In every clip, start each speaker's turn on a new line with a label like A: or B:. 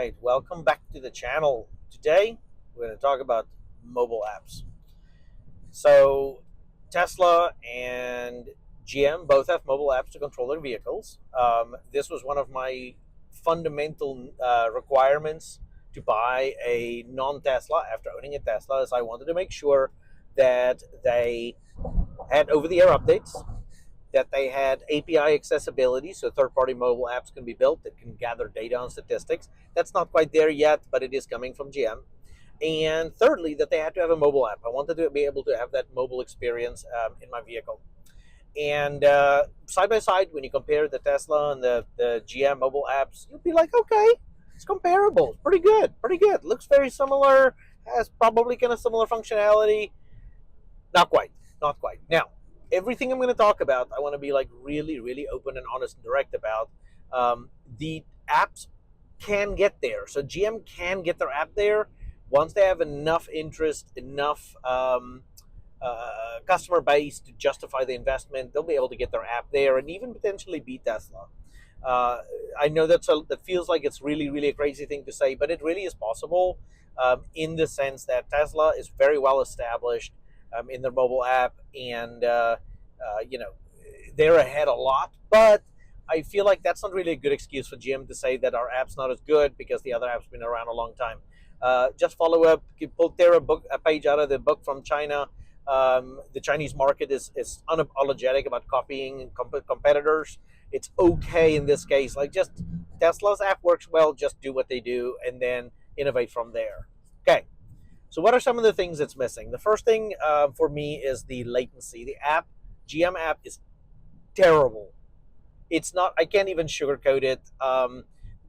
A: right, welcome back to the channel. Today, we're going to talk about mobile apps. So, Tesla and GM both have mobile apps to control their vehicles. This was one of my fundamental requirements to buy a non-Tesla after owning a Tesla, is I wanted to make sure that they had over-the-air updates, that they had API accessibility, so third-party mobile apps can be built that can gather data on statistics. That's not quite there yet, but it is coming from GM. And thirdly, that they had to have a mobile app. I wanted to be able to have that mobile experience in my vehicle. And side by side, when you compare the Tesla and the GM mobile apps, you'll be like, okay, it's comparable. It's pretty good, pretty good. Looks very similar, has probably kind of similar functionality. Not quite, not quite. Now, everything I'm going to talk about, I want to be like really open and honest and direct about. The apps can get there. So GM can get their app there once they have enough interest, enough customer base to justify the investment. They'll be able to get their app there and even potentially beat Tesla. I know that feels like it's really a crazy thing to say, but it really is possible, in the sense that Tesla is very well established in their mobile app, and they're ahead a lot. But I feel like that's not really a good excuse for GM to say that our app's not as good because the other app's been around a long time. Just follow up, pull there a page out of the book from China. The Chinese market is unapologetic about copying competitors. It's okay in this case. Like, just Tesla's app works well, just do what they do and then innovate from there. Okay. So what are some of the things that's missing? The first thing for me is the latency. The GM app is terrible. It's not, I can't even sugarcoat it.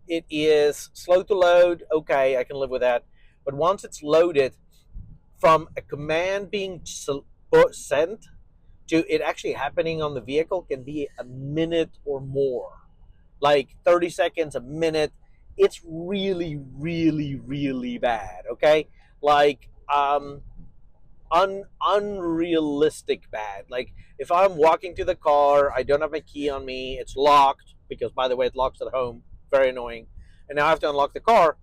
A: It is slow to load. Okay, I can live with that. But once it's loaded, from a command being sent to it actually happening on the vehicle can be a minute or more. Like 30 seconds, a minute. It's really bad, okay? Like, unrealistic bad. Like, if I'm walking to the car, I don't have my key on me, it's locked, because by the way, it locks at home, very annoying, and now I have to unlock the car,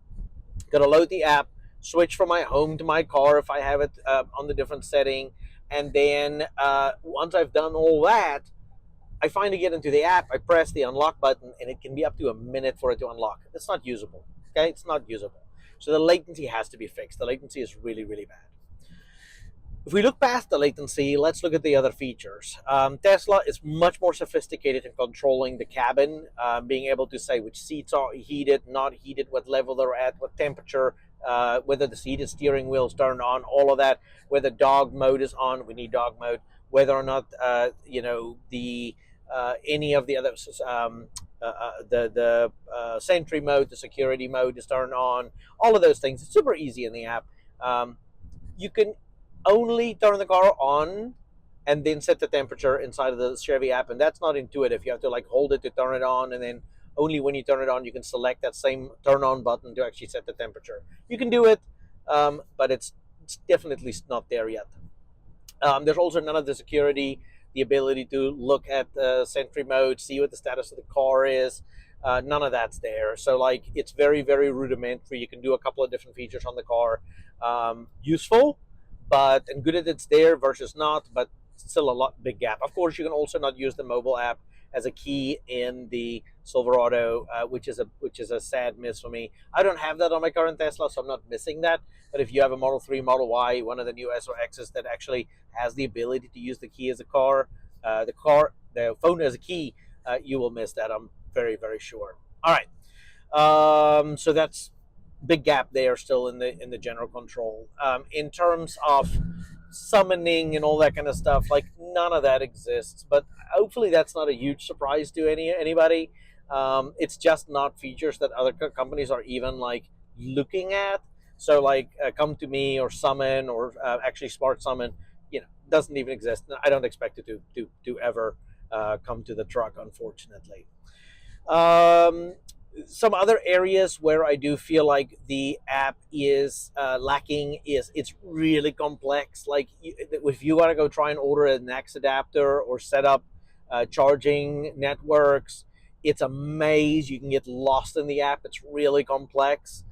A: gotta load the app, switch from my home to my car if I have it on the different setting, and then once I've done all that, I finally get into the app, I press the unlock button, and it can be up to a minute for it to unlock. It's not usable, okay? It's not usable. So the latency has to be fixed. The latency is really bad. If we look past the latency, let's look at the other features. Tesla is much more sophisticated in controlling the cabin, being able to say which seats are heated, not heated, what level they're at, what temperature, whether the heated steering wheel is turned on, all of that, whether dog mode is on, we need dog mode, whether or not, any of the other, the sentry mode, the security mode is turned on, all of those things. It's super easy in the app. You can only turn the car on and then set the temperature inside of the Chevy app, and that's not intuitive. You have to like hold it to turn it on, and then only when you turn it on you can select that same turn on button to actually set the temperature. You can do it, but it's definitely not there yet. There's also none of the security, the ability to look at the sentry mode, see what the status of the car is. None of that's there. So like, it's very rudimentary. You can do a couple of different features on the car. Useful, but and good that it's there versus not, but still a big gap. Of course, you can also not use the mobile app as a key in the Silverado, which is a sad miss for me. I don't have that on my current Tesla, so I'm not missing that. But if you have a Model 3, Model Y, one of the new S or X's that actually has the ability to use the key as a car, the phone as a key, you will miss that. I'm very sure. All right, so that's big gap there still in the general control. In terms of summoning and all that kind of stuff, like, none of that exists, but hopefully that's not a huge surprise to anybody. It's just not features that other companies are even like looking at. So like, come to me or summon or actually smart summon, doesn't even exist. I don't expect it to ever come to the truck, unfortunately. Some other areas where I do feel like the app is lacking is it's really complex. Like, if you want to go try and order a NACS adapter or set up charging networks, It's a maze. You can get lost in the app. It's really complex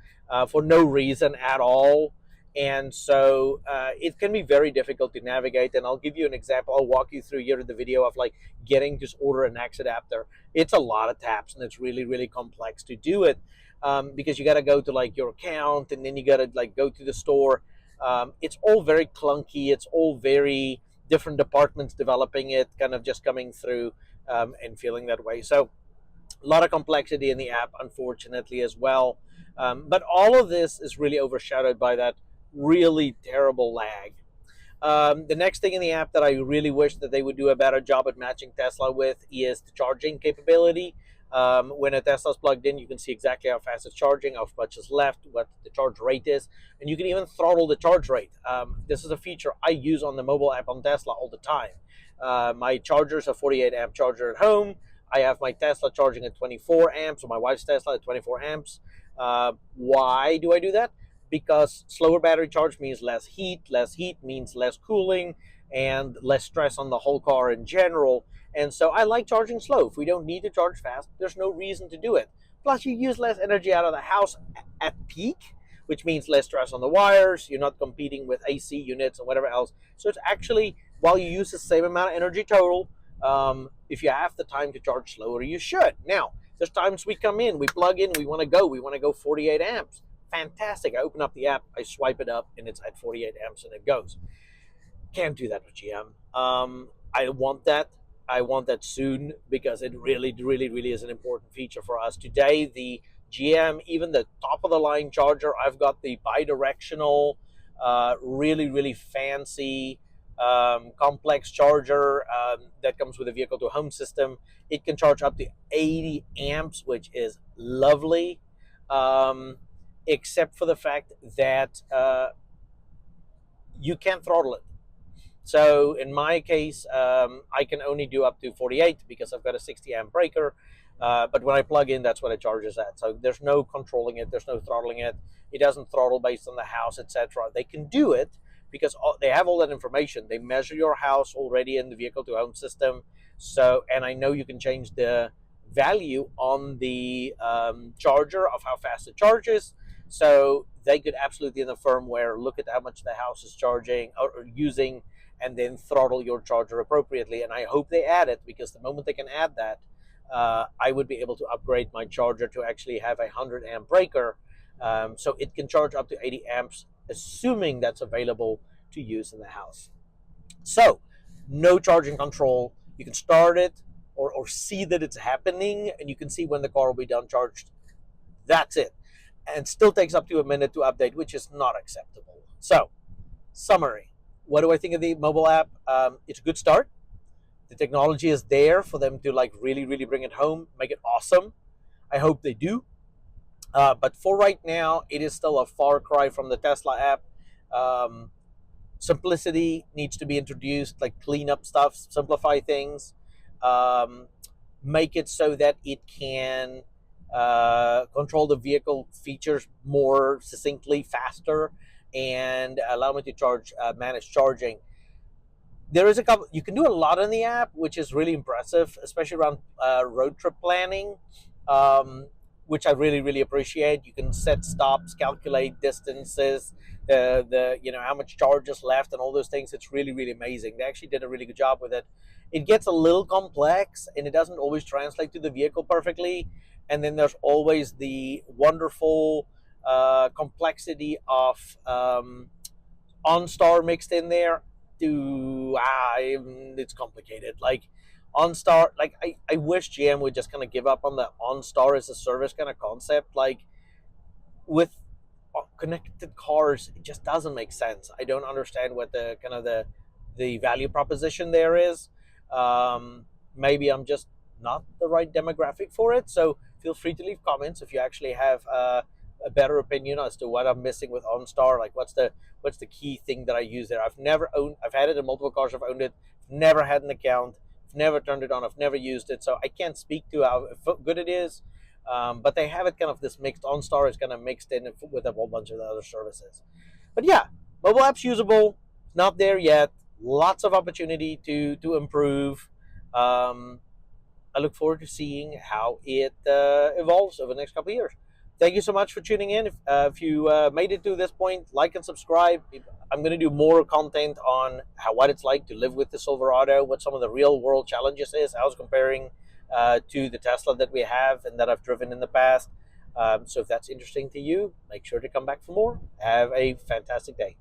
A: for no reason at all. And so it can be very difficult to navigate. And I'll give you an example. I'll walk you through here in the video of like getting to order a NACS adapter. It's a lot of taps and it's really, really complex to do it because you got to go to like your account and then you got to like go to the store. It's all very clunky. It's all very different departments developing it, kind of just coming through and feeling that way. So a lot of complexity in the app, unfortunately, as well. But all of this is really overshadowed by that really terrible lag. The next thing in the app that I really wish that they would do a better job at matching Tesla with is the charging capability. When a Tesla's plugged in, you can see exactly how fast it's charging, how much is left, what the charge rate is, and you can even throttle the charge rate. This is a feature I use on the mobile app on Tesla all the time. My charger's a 48 amp charger at home. I have my Tesla charging at 24 amps, or my wife's Tesla at 24 amps. Why do I do that? Because slower battery charge means less heat. Less heat means less cooling and less stress on the whole car in general. And so I like charging slow. If we don't need to charge fast, there's no reason to do it. Plus, you use less energy out of the house at peak, which means less stress on the wires. You're not competing with AC units and whatever else. So it's actually, while you use the same amount of energy total, if you have the time to charge slower, you should. Now, there's times we come in, we plug in, we want to go 48 amps. Fantastic. I open up the app, I swipe it up, and it's at 48 amps, and it goes. Can't do that with GM. I want that. I want that soon because it really, really, really is an important feature for us. Today, the GM, even the top of the line charger, I've got the bi-directional, really, really fancy, complex charger that comes with a vehicle to home system. It can charge up to 80 amps, which is lovely, except for the fact that you can't throttle it. So in my case, I can only do up to 48 because I've got a 60 amp breaker. But when I plug in, that's what it charges at. So there's no controlling it. There's no throttling it. It doesn't throttle based on the house, etc. They can do it because they have all that information. They measure your house already in the vehicle to home system. So, and I know you can change the value on the charger of how fast it charges. So they could absolutely in the firmware look at how much the house is charging or using and then throttle your charger appropriately. And I hope they add it because the moment they can add that, I would be able to upgrade my charger to actually have a 100 amp breaker so it can charge up to 80 amps, assuming that's available to use in the house. So, no charging control. You can start it or see that it's happening, and you can see when the car will be done charged. That's it. And still takes up to a minute to update, which is not acceptable. So, summary. What do I think of the mobile app? It's a good start. The technology is there for them to like really, really bring it home, make it awesome. I hope they do. But for right now, it is still a far cry from the Tesla app. Simplicity needs to be introduced, like clean up stuff, simplify things, make it so that it can control the vehicle features more succinctly, faster, and allow me to charge, manage charging. There is a couple, you can do a lot in the app, which is really impressive, especially around road trip planning, which I really, really appreciate. You can set stops, calculate distances, how much charge is left and all those things. It's really, really amazing. They actually did a really good job with it. It gets a little complex and it doesn't always translate to the vehicle perfectly. And then there's always the wonderful complexity of OnStar mixed in there. It's complicated. Like OnStar, like I wish GM would just kind of give up on the OnStar as a service kind of concept. Like with connected cars, it just doesn't make sense. I don't understand what the kind of the value proposition there is. Maybe I'm just not the right demographic for it. So feel free to leave comments if you actually have a better opinion as to what I'm missing with OnStar. Like what's the key thing that I use there? I've had it in multiple cars. I've owned it. Never had an account. I've never turned it on. I've never used it. So I can't speak to how good it is. But they have it kind of this mixed. OnStar is kind of mixed in with a whole bunch of the other services. But yeah, mobile app's usable. Not there yet. Lots of opportunity to improve. I look forward to seeing how it evolves over the next couple of years. Thank you so much for tuning in. If you made it to this point, like and subscribe. I'm going to do more content on what it's like to live with the Silverado, what some of the real world challenges is. I was comparing to the Tesla that we have and that I've driven in the past. So if that's interesting to you, make sure to come back for more. Have a fantastic day.